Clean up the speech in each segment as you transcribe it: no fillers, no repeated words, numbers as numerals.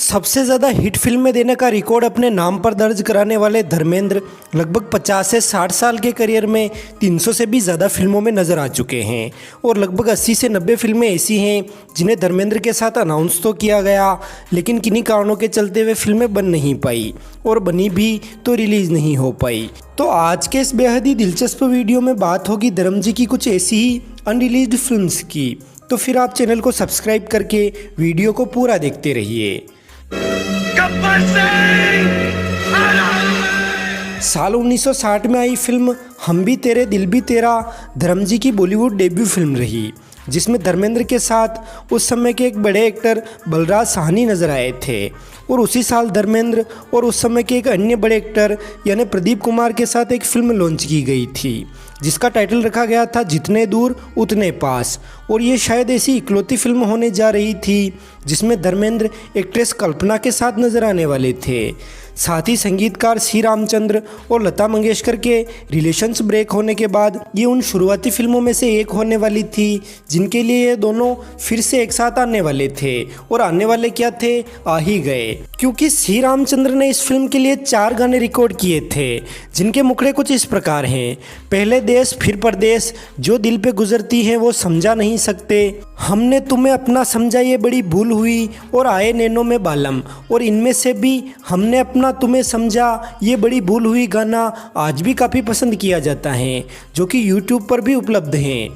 सबसे ज़्यादा हिट फिल्में देने का रिकॉर्ड अपने नाम पर दर्ज कराने वाले धर्मेंद्र लगभग 50 से 60 साल के करियर में 300 से भी ज़्यादा फिल्मों में नज़र आ चुके हैं और लगभग 80 से 90 फिल्में ऐसी हैं जिन्हें धर्मेंद्र के साथ अनाउंस तो किया गया, लेकिन किन्हीं कारणों के चलते वे फिल्में बन नहीं पाई और बनी भी तो रिलीज़ नहीं हो पाई। तो आज के इस बेहद ही दिलचस्प वीडियो में बात होगी धर्म जी की कुछ ऐसी ही अनरिलीज्ड फिल्म्स की। तो फिर आप चैनल को सब्सक्राइब करके वीडियो को पूरा देखते रहिए। साल 1960 में आई फिल्म हम भी तेरे दिल भी तेरा धर्म जी की बॉलीवुड डेब्यू फिल्म रही, जिसमें धर्मेंद्र के साथ उस समय के एक बड़े एक्टर बलराज साहनी नजर आए थे और उसी साल धर्मेंद्र और उस समय के एक अन्य बड़े एक्टर यानी प्रदीप कुमार के साथ एक फिल्म लॉन्च की गई थी जिसका टाइटल रखा गया था जितने दूर उतने पास। और ये शायद ऐसी इकलौती फिल्म होने जा रही थी जिसमें धर्मेंद्र एक्ट्रेस कल्पना के साथ नजर आने वाले थे। साथ ही संगीतकार सी रामचंद्र और लता मंगेशकर के रिलेशंस ब्रेक होने के बाद ये उन शुरुआती फिल्मों में से एक होने वाली थी जिनके लिए ये दोनों फिर से एक साथ आने वाले थे। और आने वाले क्या थे, आ ही गए, क्योंकि सी रामचंद्र ने इस फिल्म के लिए 4 गाने रिकॉर्ड किए थे जिनके मुखड़े कुछ इस प्रकार हैं। पहले देश फिर परदेश, जो दिल पे गुजरती हैं वो समझा नहीं सकते, हमने तुम्हें अपना समझा ये बड़ी भूल हुई और आए नैनों में बालम। और इनमें से भी हमने अपना तुम्हें समझा ये बड़ी भूल हुई गाना आज भी काफ़ी पसंद किया जाता है, जो कि YouTube पर भी उपलब्ध हैं।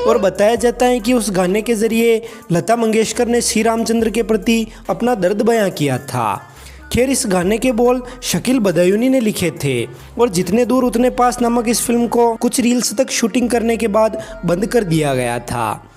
और बताया जाता है कि उस गाने के ज़रिए लता मंगेशकर ने श्री रामचंद्र के प्रति अपना दर्द बयां किया था। खैर, इस गाने के बोल शकील बदायूनी ने लिखे थे और जितने दूर उतने पास नामक इस फिल्म को कुछ रील्स तक शूटिंग करने के बाद बंद कर दिया गया था।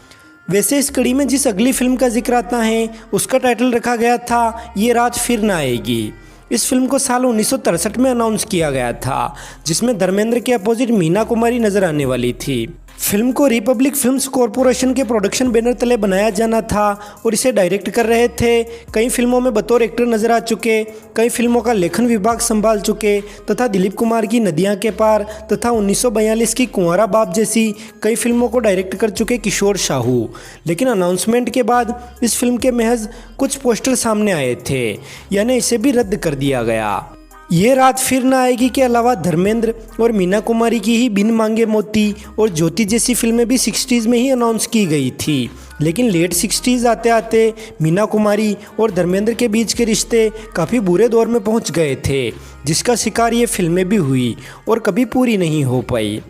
वैसे इस कड़ी में जिस अगली फिल्म का जिक्र आता है उसका टाइटल रखा गया था ये रात फिर ना आएगी। इस फिल्म को साल 1963 में अनाउंस किया गया था, जिसमें धर्मेंद्र के अपोजिट मीना कुमारी नजर आने वाली थी। फिल्म को रिपब्लिक फिल्म्स कॉरपोरेशन के प्रोडक्शन बैनर तले बनाया जाना था और इसे डायरेक्ट कर रहे थे कई फिल्मों में बतौर एक्टर नजर आ चुके, कई फिल्मों का लेखन विभाग संभाल चुके तथा दिलीप कुमार की नदियां के पार तथा 1942 की कुंवारा बाप जैसी कई फिल्मों को डायरेक्ट कर चुके किशोर साहू। लेकिन अनाउंसमेंट के बाद इस फिल्म के महज कुछ पोस्टर सामने आए थे, यानी इसे भी रद्द कर दिया गया। ये रात फिर ना आएगी के अलावा धर्मेंद्र और मीना कुमारी की ही बिन मांगे मोती और ज्योति जैसी फिल्में भी 60s में ही अनाउंस की गई थी, लेकिन लेट 60s आते आते मीना कुमारी और धर्मेंद्र के बीच के रिश्ते काफ़ी बुरे दौर में पहुंच गए थे, जिसका शिकार ये फिल्में भी हुई और कभी पूरी नहीं हो पाई।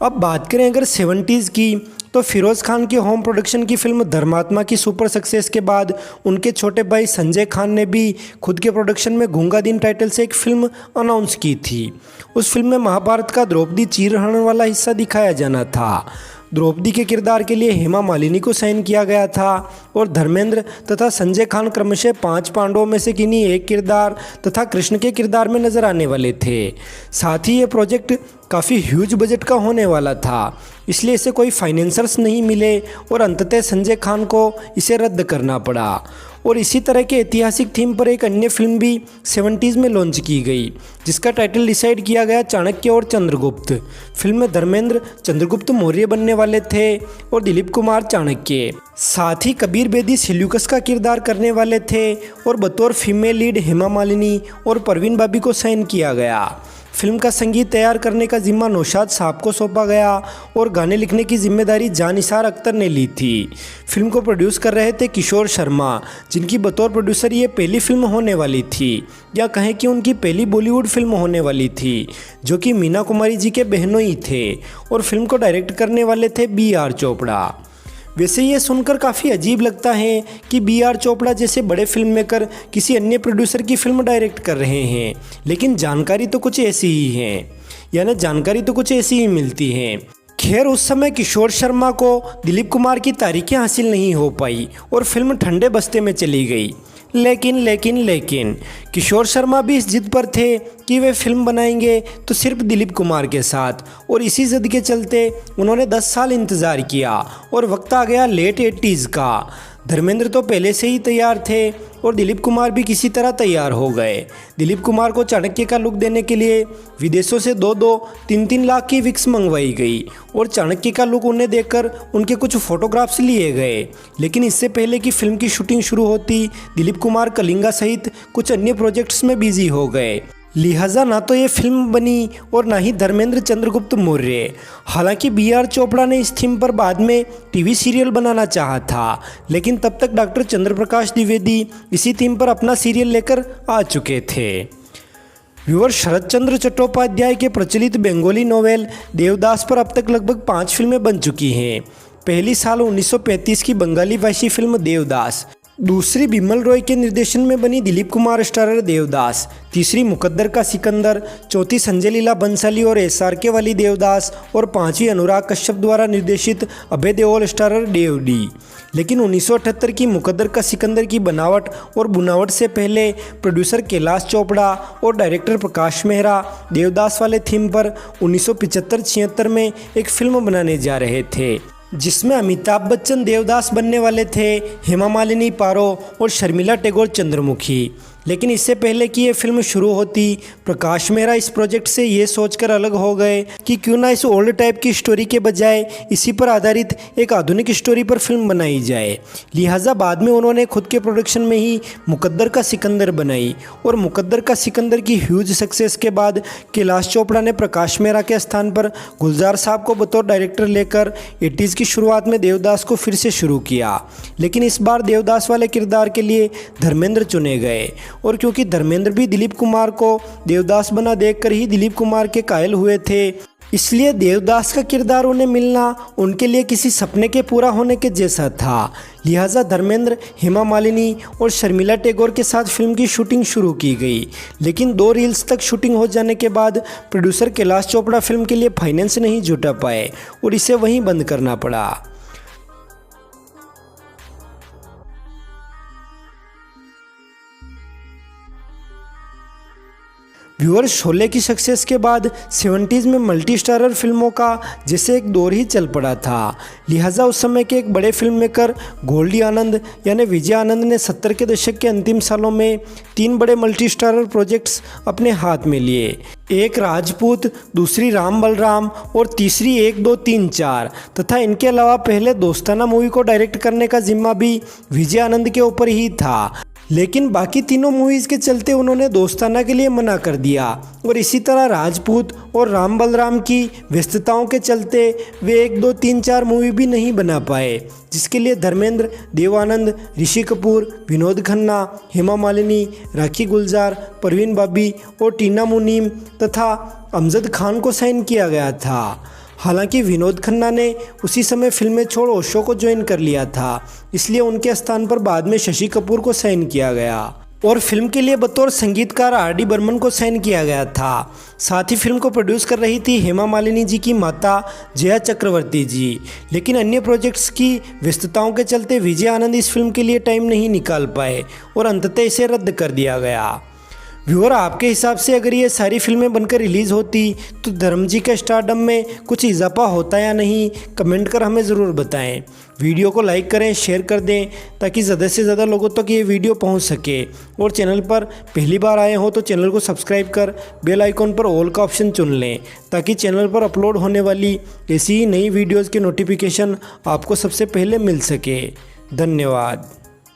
अब बात करें अगर 70s की, तो फिरोज़ खान के होम प्रोडक्शन की फिल्म धर्मात्मा की सुपर सक्सेस के बाद उनके छोटे भाई संजय खान ने भी खुद के प्रोडक्शन में गूंगा दिन टाइटल से एक फिल्म अनाउंस की थी। उस फिल्म में महाभारत का द्रौपदी चीरहरण वाला हिस्सा दिखाया जाना था। द्रौपदी के किरदार के लिए हेमा मालिनी को साइन किया गया था और धर्मेंद्र तथा संजय खान क्रमशः 5 पांडवों में से किन्हीं एक किरदार तथा कृष्ण के किरदार में नजर आने वाले थे। साथ ही ये प्रोजेक्ट काफ़ी ह्यूज बजट का होने वाला था, इसलिए इसे कोई फाइनेंसर्स नहीं मिले और अंततः संजय खान को इसे रद्द करना पड़ा। और इसी तरह के ऐतिहासिक थीम पर एक अन्य फिल्म भी 70s में लॉन्च की गई, जिसका टाइटल डिसाइड किया गया चाणक्य और चंद्रगुप्त। फिल्म में धर्मेंद्र चंद्रगुप्त मौर्य बनने वाले थे और दिलीप कुमार चाणक्य। साथ ही कबीर बेदी सेल्यूकस का किरदार करने वाले थे और बतौर फीमेल लीड हेमा मालिनी और परवीन बाबी को साइन किया गया। फिल्म का संगीत तैयार करने का जिम्मा नौशाद साहब को सौंपा गया और गाने लिखने की जिम्मेदारी जानिसार अख्तर ने ली थी। फिल्म को प्रोड्यूस कर रहे थे किशोर शर्मा, जिनकी बतौर प्रोड्यूसर ये पहली फिल्म होने वाली थी, या कहें कि उनकी पहली बॉलीवुड फिल्म होने वाली थी, जो कि मीना कुमारी जी के बहनों ही थे। और फिल्म को डायरेक्ट करने वाले थे B.R. चोपड़ा। वैसे ये सुनकर काफ़ी अजीब लगता है कि B.R. चोपड़ा जैसे बड़े फिल्म मेकर किसी अन्य प्रोड्यूसर की फिल्म डायरेक्ट कर रहे हैं, लेकिन जानकारी तो कुछ ऐसी ही है, यानी जानकारी तो कुछ ऐसी ही मिलती है। खैर, उस समय किशोर शर्मा को दिलीप कुमार की तारीखें हासिल नहीं हो पाई और फिल्म ठंडे बस्ते में चली गई। लेकिन किशोर शर्मा भी इस जिद पर थे कि वे फिल्म बनाएंगे तो सिर्फ दिलीप कुमार के साथ, और इसी जिद के चलते उन्होंने 10 साल इंतज़ार किया और वक्त आ गया लेट 80s का। धर्मेंद्र तो पहले से ही तैयार थे और दिलीप कुमार भी किसी तरह तैयार हो गए। दिलीप कुमार को चाणक्य का लुक देने के लिए विदेशों से 2-2, 3-3 लाख की विक्स मंगवाई गई और चाणक्य का लुक उन्हें देखकर उनके कुछ फोटोग्राफ्स लिए गए। लेकिन इससे पहले कि फिल्म की शूटिंग शुरू होती, दिलीप कुमार कलिंगा सहित कुछ अन्य प्रोजेक्ट्स में बिजी हो गए, लिहाजा ना तो ये फिल्म बनी और ना ही धर्मेंद्र चंद्रगुप्त मौर्य। हालांकि B.R. चोपड़ा ने इस थीम पर बाद में टीवी सीरियल बनाना चाहा था, लेकिन तब तक डॉक्टर चंद्रप्रकाश द्विवेदी इसी थीम पर अपना सीरियल लेकर आ चुके थे। व्यूअर, शरद चंद्र चट्टोपाध्याय के प्रचलित बंगाली नोवेल देवदास पर अब तक लगभग 5 फिल्में बन चुकी हैं। पहली साल 1935 की बंगाली भाषी फिल्म देवदास, दूसरी बिमल रॉय के निर्देशन में बनी दिलीप कुमार स्टारर देवदास, तीसरी मुकद्दर का सिकंदर, चौथी संजय लीला बंसाली और SRK वाली देवदास और पांचवी अनुराग कश्यप द्वारा निर्देशित अभय देओल स्टारर देवडी। लेकिन 1978 की मुकद्दर का सिकंदर की बनावट और बुनावट से पहले प्रोड्यूसर कैलाश चोपड़ा और डायरेक्टर प्रकाश मेहरा देवदास वाले थीम पर 1975-76 में एक फिल्म बनाने जा रहे थे, जिसमें अमिताभ बच्चन देवदास बनने वाले थे, हेमा मालिनी पारो और शर्मिला टैगोर चंद्रमुखी। लेकिन इससे पहले कि ये फिल्म शुरू होती, प्रकाश मेहरा इस प्रोजेक्ट से ये सोचकर अलग हो गए कि क्यों ना इस ओल्ड टाइप की स्टोरी के बजाय इसी पर आधारित एक आधुनिक स्टोरी पर फिल्म बनाई जाए। लिहाजा बाद में उन्होंने खुद के प्रोडक्शन में ही मुकद्दर का सिकंदर बनाई और मुकद्दर का सिकंदर की ह्यूज सक्सेस के बाद कैलाश चोपड़ा ने प्रकाश मेहरा के स्थान पर गुलजार साहब को बतौर डायरेक्टर लेकर 80s की शुरुआत में देवदास को फिर से शुरू किया। लेकिन इस बार देवदास वाले किरदार के लिए धर्मेंद्र चुने गए और क्योंकि धर्मेंद्र भी दिलीप कुमार को देवदास बना देखकर ही दिलीप कुमार के कायल हुए थे, इसलिए देवदास का किरदार उन्हें मिलना उनके लिए किसी सपने के पूरा होने के जैसा था। लिहाजा धर्मेंद्र, हेमा मालिनी और शर्मिला टैगोर के साथ फिल्म की शूटिंग शुरू की गई। लेकिन 2 रील्स तक शूटिंग हो जाने के बाद प्रोड्यूसर कैलाश चोपड़ा फिल्म के लिए फाइनेंस नहीं जुटा पाए और इसे वहीं बंद करना पड़ा। व्यूअर, शोले की सक्सेस के बाद 70s में मल्टी स्टारर फिल्मों का जैसे एक दौर ही चल पड़ा था। लिहाजा उस समय के एक बड़े फिल्म मेकर गोल्डी आनंद यानी विजय आनंद ने 70 के दशक के अंतिम सालों में 3 बड़े मल्टी स्टारर प्रोजेक्ट्स अपने हाथ में लिए। एक राजपूत, दूसरी राम बलराम और तीसरी 1, 2, 3, 4 तथा इनके अलावा पहले दोस्ताना मूवी को डायरेक्ट करने का जिम्मा भी विजय आनंद के ऊपर ही था। लेकिन बाकी तीनों मूवीज़ के चलते उन्होंने दोस्ताना के लिए मना कर दिया और इसी तरह राजपूत और राम बलराम की व्यस्तताओं के चलते वे 1, 2, 3, 4 मूवी भी नहीं बना पाए, जिसके लिए धर्मेंद्र, देव आनंद, ऋषि कपूर, विनोद खन्ना, हेमा मालिनी, राखी गुलजार, परवीन बाबी और टीना मुनीम तथा अमजद खान को साइन किया गया था। हालांकि विनोद खन्ना ने उसी समय फिल्में छोड़ ओशो को ज्वाइन कर लिया था, इसलिए उनके स्थान पर बाद में शशि कपूर को साइन किया गया और फिल्म के लिए बतौर संगीतकार R.D. बर्मन को साइन किया गया था। साथ ही फिल्म को प्रोड्यूस कर रही थी हेमा मालिनी जी की माता जया चक्रवर्ती जी। लेकिन अन्य प्रोजेक्ट्स की व्यस्तताओं के चलते विजय आनंद इस फिल्म के लिए टाइम नहीं निकाल पाए और अंततः इसे रद्द कर दिया गया। व्यूअर, आपके हिसाब से अगर ये सारी फिल्में बनकर रिलीज़ होती तो धर्म जी के स्टारडम में कुछ इजाफा होता या नहीं, कमेंट कर हमें ज़रूर बताएं। वीडियो को लाइक करें, शेयर कर दें ताकि ज़्यादा से ज़्यादा लोगों तक ये वीडियो पहुंच सके और चैनल पर पहली बार आए हो तो चैनल को सब्सक्राइब कर बेल आइकॉन पर ऑल का ऑप्शन चुन लें ताकि चैनल पर अपलोड होने वाली ऐसी ही नई वीडियोज़ के नोटिफिकेशन आपको सबसे पहले मिल सके। धन्यवाद।